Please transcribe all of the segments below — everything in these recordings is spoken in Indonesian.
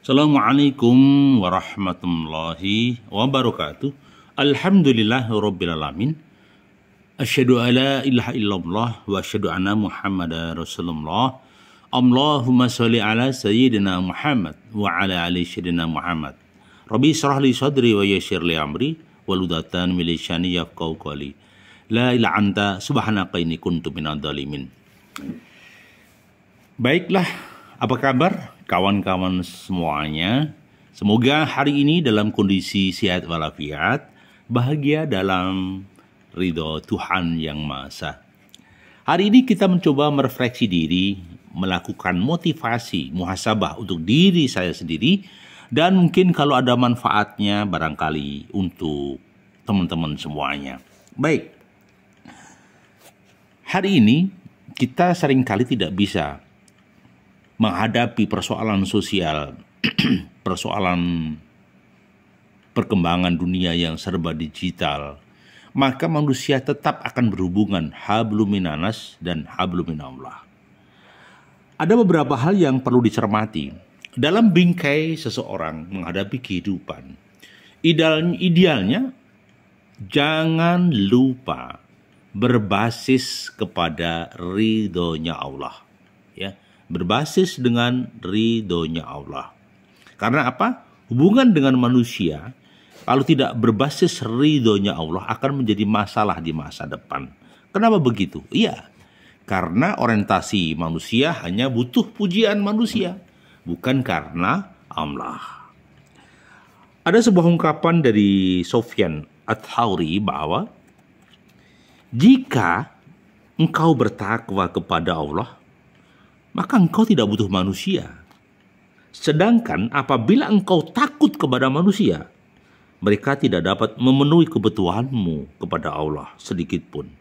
Assalamualaikum warahmatullahi wabarakatuh. Alhamdulillahirabbil alamin. Asyhadu alla ilaha illallah wa asyhadu anna Muhammadar Rasulullah. Allahumma sholli ala sayyidina Muhammad wa ala ali sayyidina Muhammad. Rabbi shrah li sadri wa yassir li amri waludatan min lisani yafqahu qawli. La ilaha anta subhanaka inni kuntu minadh dhalimin. Baiklah, apa kabar kawan-kawan semuanya? Semoga hari ini dalam kondisi sehat walafiat, bahagia dalam ridho Tuhan Yang Maha Esa. Hari ini kita mencoba merefleksi diri, melakukan motivasi, muhasabah untuk diri saya sendiri, dan mungkin kalau ada manfaatnya barangkali untuk teman-teman semuanya. Baik, hari ini kita seringkali tidak bisa menghadapi persoalan sosial, persoalan perkembangan dunia yang serba digital, maka manusia tetap akan berhubungan hablum minanas dan hablum minallah. Ada beberapa hal yang perlu dicermati dalam bingkai seseorang menghadapi kehidupan. Idealnya jangan lupa berbasis kepada ridhonya Allah, ya. Berbasis dengan ridhonya Allah. Karena apa? Hubungan dengan manusia kalau tidak berbasis ridhonya Allah akan menjadi masalah di masa depan. Kenapa begitu? Iya, karena orientasi manusia hanya butuh pujian manusia, bukan karena Allah. Ada sebuah ungkapan dari Sufyan Ats-Tsauri bahwa jika engkau bertakwa kepada Allah, maka engkau tidak butuh manusia. Sedangkan apabila engkau takut kepada manusia, mereka tidak dapat memenuhi kebutuhanmu kepada Allah sedikit pun.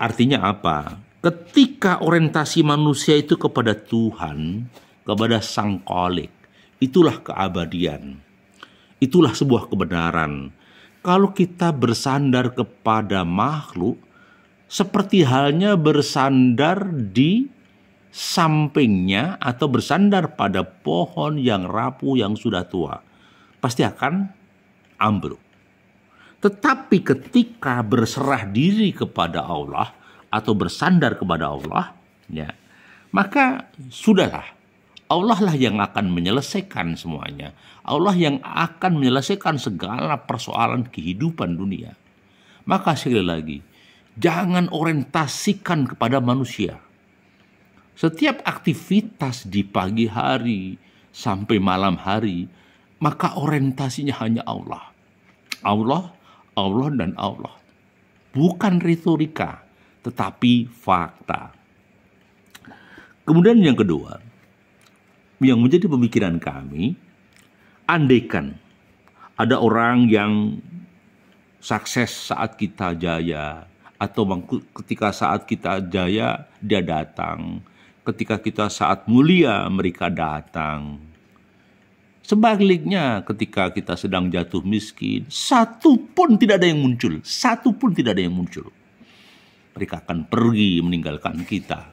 Artinya apa? Ketika orientasi manusia itu kepada Tuhan, kepada Sang Khalik, itulah keabadian. Itulah sebuah kebenaran. Kalau kita bersandar kepada makhluk, seperti halnya bersandar di sampingnya atau bersandar pada pohon yang rapuh yang sudah tua, pasti akan ambruk. Tetapi ketika berserah diri kepada Allah atau bersandar kepada Allah, ya, maka sudahlah, Allah lah yang akan menyelesaikan semuanya. Allah yang akan menyelesaikan segala persoalan kehidupan dunia. Maka sekali lagi, jangan orientasikan kepada manusia. Setiap aktivitas di pagi hari sampai malam hari, maka orientasinya hanya Allah. Allah, Allah, dan Allah. Bukan retorika, tetapi fakta. Kemudian yang kedua, yang menjadi pemikiran kami, andaikan ada orang yang sukses saat kita jaya, atau ketika saat kita jaya dia datang, ketika kita saat mulia mereka datang. Sebaliknya ketika kita sedang jatuh miskin, satu pun tidak ada yang muncul, satu pun tidak ada yang muncul. Mereka akan pergi meninggalkan kita.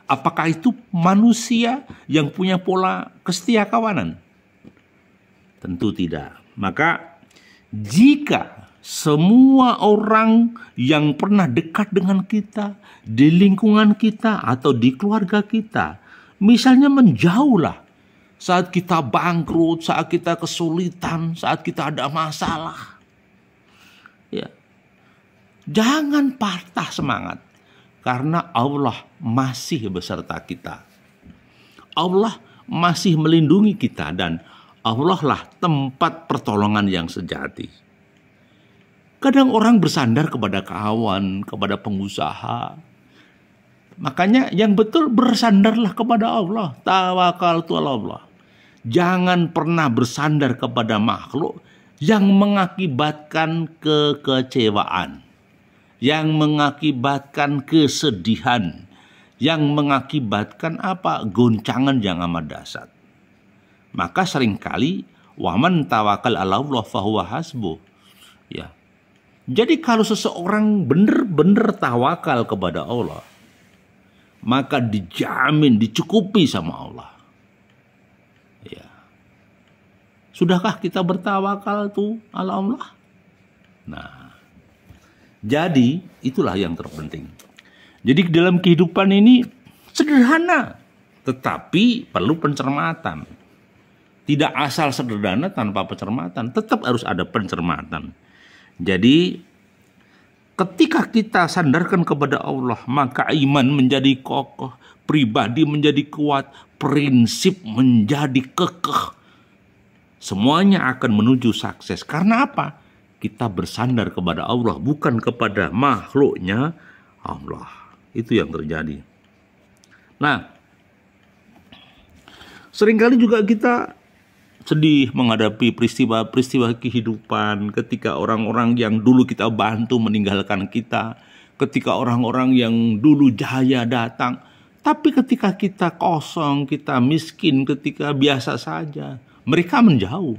Apakah itu manusia yang punya pola kesetia kawanan? Tentu tidak. Maka jika semua orang yang pernah dekat dengan kita, di lingkungan kita atau di keluarga kita, misalnya menjauhlah saat kita bangkrut, saat kita kesulitan, saat kita ada masalah, ya, jangan patah semangat, karena Allah masih beserta kita. Allah masih melindungi kita, dan Allah lah tempat pertolongan yang sejati. Kadang orang bersandar kepada kawan, kepada pengusaha. Makanya yang betul bersandarlah kepada Allah. Tawakaltu ala Allah. Jangan pernah bersandar kepada makhluk yang mengakibatkan kekecewaan, yang mengakibatkan kesedihan, yang mengakibatkan goncangan yang amat dahsyat. Maka seringkali waman tawakal ala Allah fahuwa hasbuh. Ya. Jadi kalau seseorang benar-benar tawakal kepada Allah, maka dijamin, dicukupi sama Allah. Sudahkah kita bertawakal tuh ala Allah? Nah, jadi itulah yang terpenting. Jadi dalam kehidupan ini sederhana, tetapi perlu pencermatan. Tidak asal sederhana tanpa pencermatan, tetap harus ada pencermatan. Jadi ketika kita sandarkan kepada Allah, maka iman menjadi kokoh, pribadi menjadi kuat, prinsip menjadi kekeh. Semuanya akan menuju sukses. Karena apa? Kita bersandar kepada Allah, bukan kepada makhluknya Allah. Itu yang terjadi. Nah, seringkali juga kita sedih menghadapi peristiwa-peristiwa kehidupan ketika orang-orang yang dulu kita bantu meninggalkan kita, ketika orang-orang yang dulu jaya datang, tapi ketika kita kosong, kita miskin, ketika biasa saja, mereka menjauh.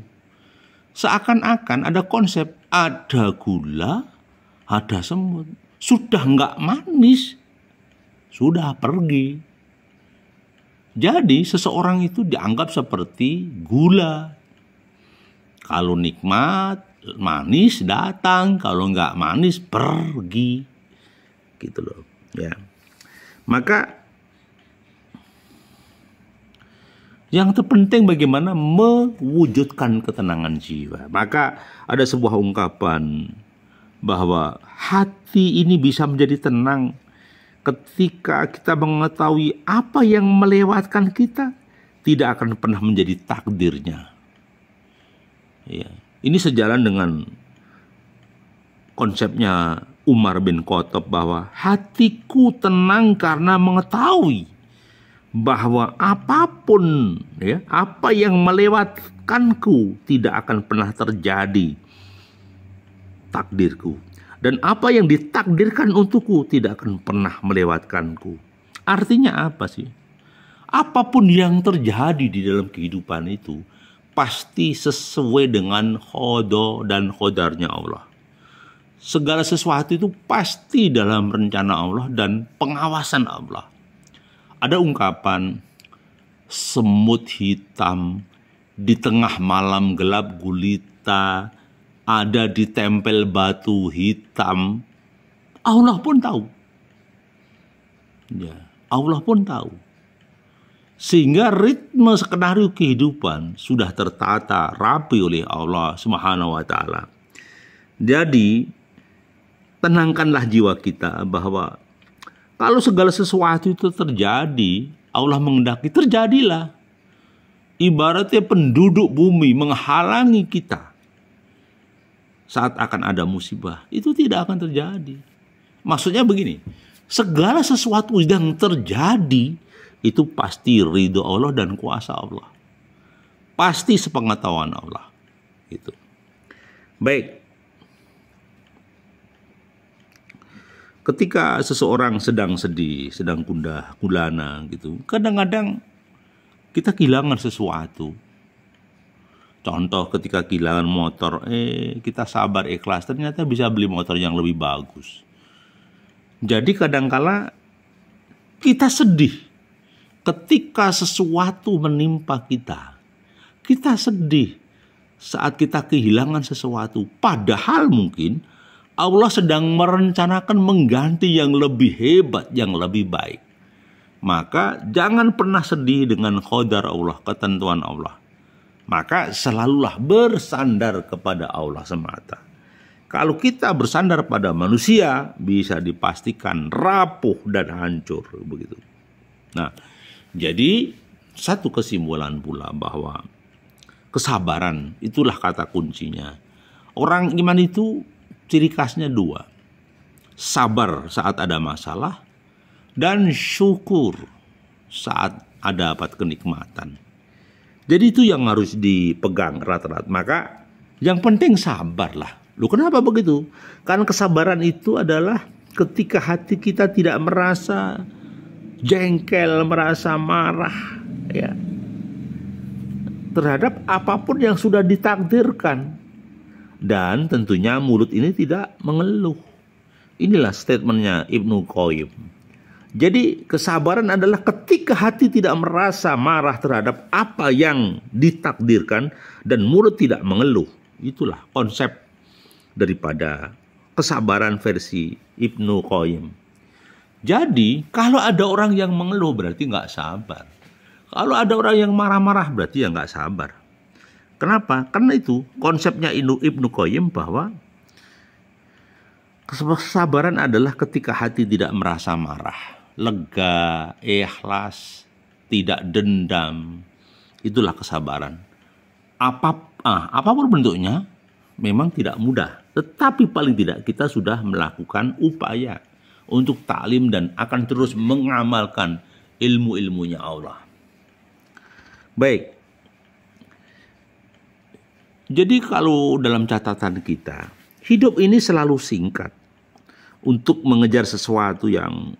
Seakan-akan ada konsep ada gula, ada semut. Sudah nggak manis, sudah pergi. Jadi seseorang itu dianggap seperti gula. Kalau nikmat, manis datang. Kalau nggak manis, pergi. Gitu loh. Ya. Maka yang terpenting bagaimana mewujudkan ketenangan jiwa. Maka ada sebuah ungkapan bahwa hati ini bisa menjadi tenang ketika kita mengetahui apa yang melewatkan kita tidak akan pernah menjadi takdirnya. Ya. Ini sejalan dengan konsepnya Umar bin Khattab bahwa hatiku tenang karena mengetahui bahwa apapun, ya, apa yang melewatkanku tidak akan pernah terjadi takdirku. Dan apa yang ditakdirkan untukku tidak akan pernah melewatkanku. Artinya apa sih? Apapun yang terjadi di dalam kehidupan itu pasti sesuai dengan khodo dan khodarnya Allah. Segala sesuatu itu pasti dalam rencana Allah dan pengawasan Allah. Ada ungkapan, semut hitam di tengah malam gelap gulita, ada di tempel batu hitam. Allah pun tahu. Ya, Allah pun tahu. Sehingga ritme skenario kehidupan sudah tertata rapi oleh Allah Subhanahu wa taala. Jadi, tenangkanlah jiwa kita bahwa kalau segala sesuatu itu terjadi, Allah menghendaki, terjadilah. Ibaratnya penduduk bumi menghalangi kita saat akan ada musibah, itu tidak akan terjadi. Maksudnya begini, segala sesuatu yang terjadi itu pasti ridho Allah dan kuasa Allah. Pasti sepengetahuan Allah. Gitu. Baik. Ketika seseorang sedang sedih, sedang gundah gulana gitu, kadang-kadang kita kehilangan sesuatu. Contoh ketika kehilangan motor, kita sabar ikhlas, ternyata bisa beli motor yang lebih bagus. Jadi kadangkala kita sedih ketika sesuatu menimpa kita. Kita sedih saat kita kehilangan sesuatu, padahal mungkin Allah sedang merencanakan mengganti yang lebih hebat, yang lebih baik. Maka jangan pernah sedih dengan qadar Allah, ketentuan Allah. Maka selalulah bersandar kepada Allah semata. Kalau kita bersandar pada manusia, bisa dipastikan rapuh dan hancur. Begitu. Nah, jadi satu kesimpulan pula bahwa kesabaran itulah kata kuncinya. Orang iman itu ciri khasnya dua. Sabar saat ada masalah dan syukur saat ada dapat kenikmatan. Jadi itu yang harus dipegang erat-erat. Maka yang penting sabarlah. Loh, kenapa begitu? Karena kesabaran itu adalah ketika hati kita tidak merasa jengkel, merasa marah, ya, terhadap apapun yang sudah ditakdirkan. Dan tentunya mulut ini tidak mengeluh. Inilah statementnya Ibnu Qayyim. Jadi kesabaran adalah ketika hati tidak merasa marah terhadap apa yang ditakdirkan dan mulut tidak mengeluh. Itulah konsep daripada kesabaran versi Ibnu Qayyim. Jadi kalau ada orang yang mengeluh berarti nggak sabar. Kalau ada orang yang marah-marah berarti ya nggak sabar. Kenapa? Karena itu konsepnya Ibnu Qayyim bahwa kesabaran adalah ketika hati tidak merasa marah, lega, ikhlas, tidak dendam. Itulah kesabaran. Apapun bentuknya memang tidak mudah, tetapi paling tidak kita sudah melakukan upaya untuk taklim dan akan terus mengamalkan ilmu-ilmunya Allah. Baik. Jadi kalau dalam catatan kita, hidup ini selalu singkat untuk mengejar sesuatu yang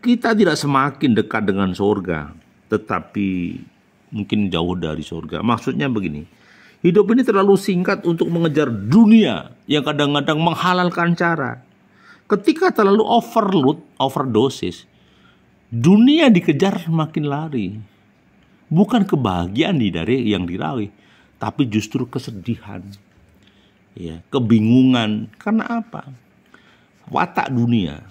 kita tidak semakin dekat dengan surga, tetapi mungkin jauh dari surga. Maksudnya begini, hidup ini terlalu singkat untuk mengejar dunia yang kadang-kadang menghalalkan cara. Ketika terlalu overdosis, dunia dikejar makin lari. Bukan kebahagiaan dari yang diraih, tapi justru kesedihan, ya, kebingungan. Karena apa? Watak dunia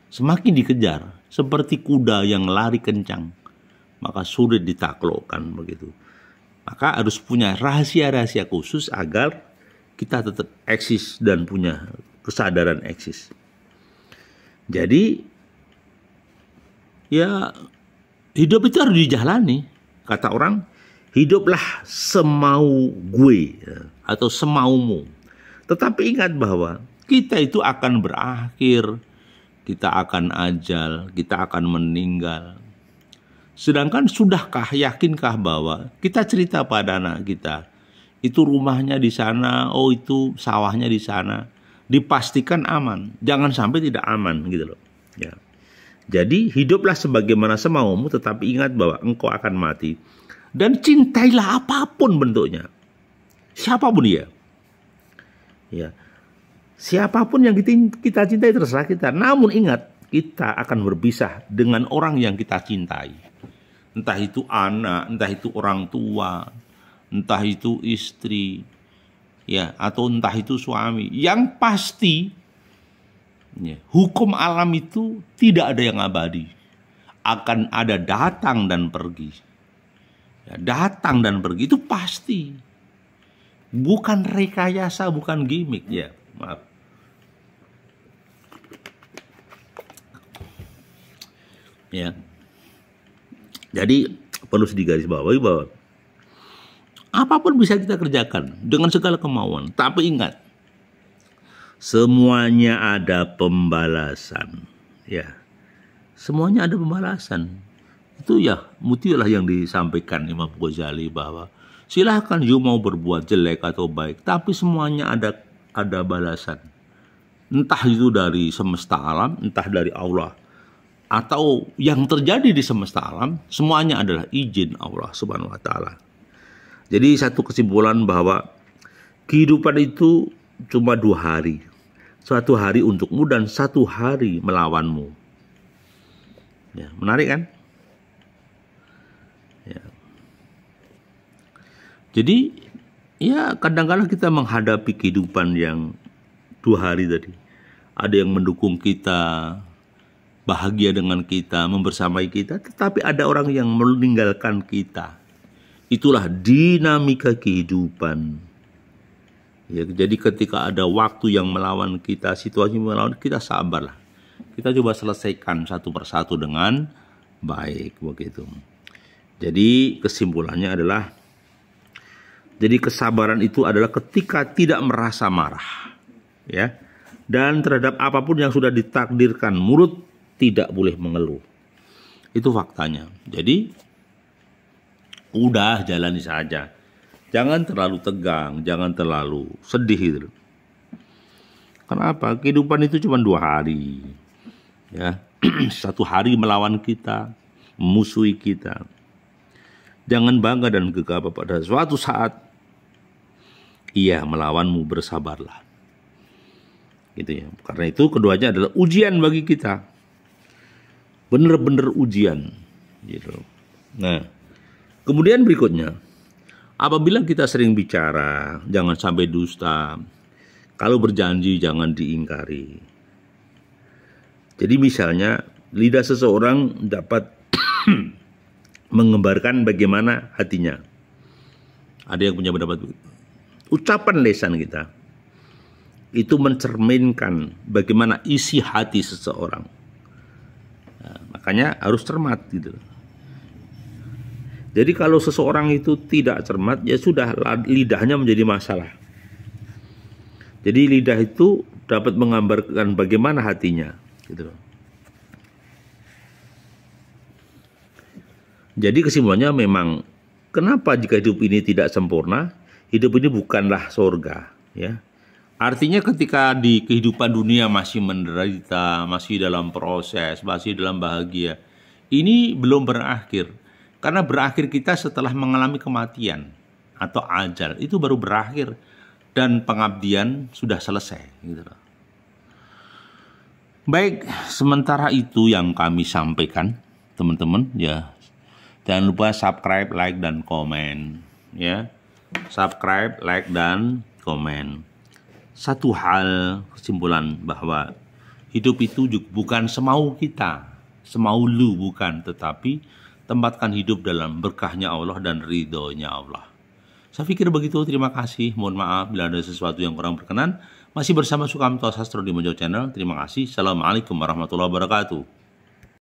semakin dikejar seperti kuda yang lari kencang, maka sulit ditaklukkan begitu. Maka harus punya rahasia-rahasia khusus agar kita tetap eksis dan punya kesadaran eksis. Jadi ya hidup itu harus dijalani. Kata orang, hiduplah semau gue atau semaumu. Tetapi ingat bahwa kita itu akan berakhir, kita akan ajal, kita akan meninggal. Sedangkan sudahkah, yakinkah bahwa kita cerita pada anak kita, itu rumahnya di sana, oh itu sawahnya di sana, dipastikan aman, jangan sampai tidak aman gitu loh. Ya. Jadi hiduplah sebagaimana semaumu, tetapi ingat bahwa engkau akan mati. Dan cintailah apapun bentuknya, siapapun dia. Ya. Siapapun yang kita cintai terserah kita. Namun ingat, kita akan berpisah dengan orang yang kita cintai. Entah itu anak, entah itu orang tua, entah itu istri, ya, atau entah itu suami. Yang pasti, ya, hukum alam itu tidak ada yang abadi. Akan ada datang dan pergi. Ya, datang dan pergi itu pasti. Bukan rekayasa, bukan gimmick, ya. Maaf. Ya. Jadi perlu digarisbawahi bahwa apapun bisa kita kerjakan dengan segala kemauan. Tapi ingat, semuanya ada pembalasan. Ya, semuanya ada pembalasan. Itu ya mutilah yang disampaikan Imam Ghazali bahwa silahkan you mau berbuat jelek atau baik, tapi semuanya ada balasan. Entah itu dari semesta alam, entah dari Allah, atau yang terjadi di semesta alam, semuanya adalah izin Allah Subhanahu wa Ta'ala. Jadi satu kesimpulan bahwa kehidupan itu cuma 2 hari. 1 hari untukmu dan 1 hari melawanmu. Ya, menarik kan? Ya. Jadi ya kadang-kadang kita menghadapi kehidupan yang 2 hari tadi. Ada yang mendukung kita, bahagia dengan kita, membersamai kita, tetapi ada orang yang meninggalkan kita. Itulah dinamika kehidupan. Ya, jadi ketika ada waktu yang melawan kita, situasi melawan kita, sabarlah. Kita coba selesaikan satu persatu dengan baik begitu. Jadi kesimpulannya adalah, jadi kesabaran itu adalah ketika tidak merasa marah, ya, dan terhadap apapun yang sudah ditakdirkan, mulut tidak boleh mengeluh. Itu faktanya. Jadi udah jalani saja. Jangan terlalu tegang, jangan terlalu sedih gitu. Kenapa? Kehidupan itu cuma 2 hari. Ya, 1 hari melawan kita, memusuhi kita. Jangan bangga dan gegabah pada suatu saat ia melawanmu, bersabarlah. Gitu ya. Karena itu keduanya adalah ujian bagi kita. benar-benar ujian gitu. Nah, kemudian berikutnya, apabila kita sering bicara, jangan sampai dusta. Kalau berjanji jangan diingkari. Jadi misalnya lidah seseorang dapat menggambarkan bagaimana hatinya. Ada yang punya pendapat begitu. Ucapan lisan kita itu mencerminkan bagaimana isi hati seseorang. Nah, makanya harus cermat gitu. Jadi kalau seseorang itu tidak cermat, ya sudah, lidahnya menjadi masalah. Jadi lidah itu dapat menggambarkan bagaimana hatinya gitu. Jadi kesimpulannya memang, kenapa jika hidup ini tidak sempurna, hidup ini bukanlah surga, ya. Artinya ketika di kehidupan dunia masih menderita, masih dalam proses, masih dalam bahagia, ini belum berakhir. Karena berakhir kita setelah mengalami kematian atau ajal, itu baru berakhir dan pengabdian sudah selesai. Gitu. Baik, sementara itu yang kami sampaikan, teman-teman, ya. Jangan lupa subscribe, like, dan komen, ya. Subscribe, like, dan komen. Satu hal kesimpulan bahwa hidup itu bukan semau kita, semau lu bukan, tetapi tempatkan hidup dalam berkahnya Allah dan ridhonya Allah. Saya pikir begitu, terima kasih. Mohon maaf bila ada sesuatu yang kurang berkenan. Masih bersama Sukamto Sastro di Mojo Channel. Terima kasih. Assalamualaikum warahmatullahi wabarakatuh.